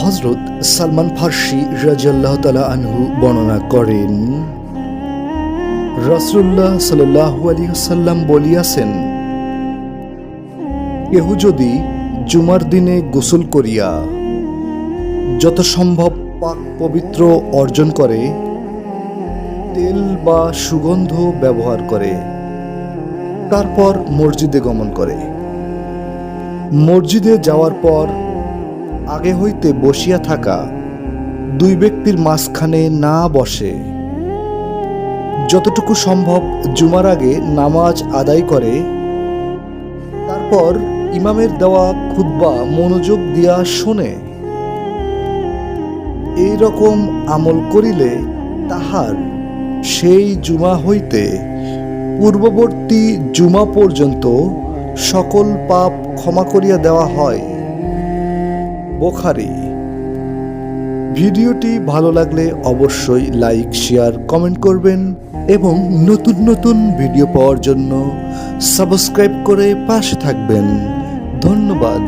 হযরত সালমান ফার্সি রাদিয়াল্লাহু তাআলা আনহু বর্ণনা করেন, রাসূলুল্লাহ সাল্লাল্লাহু আলাইহি ওয়াসাল্লাম বলিয়াছেন, কেহ যদি জুমার দিনে গোসল করিয়া যত সম্ভব পাক পবিত্র অর্জন করে, তেল বা সুগন্ধ ব্যবহার করে, তারপর মসজিদে গমন করে, মসজিদে যাওয়ার পর আগে হইতে বসিয়া থাকা দুই ব্যক্তির মাঝখানে না বসে, যতটুকু সম্ভব জুমার আগে নামাজ আদায় করে, তারপর ইমামের দেওয়া খুতবা মনোযোগ দিয়া শোনে, এই রকম আমল করিলে তাহার সেই জুমা হইতে পূর্ববর্তী জুমা পর্যন্ত সকল পাপ ক্ষমা করিয়া দেওয়া হয়। বুখারী। ভিডিওটি ভালো লাগলে অবশ্যই লাইক, শেয়ার, কমেন্ট করবেন এবং নতুন নতুন ভিডিও পাওয়ার জন্য সাবস্ক্রাইব করে পাশে থাকবেন। ধন্যবাদ।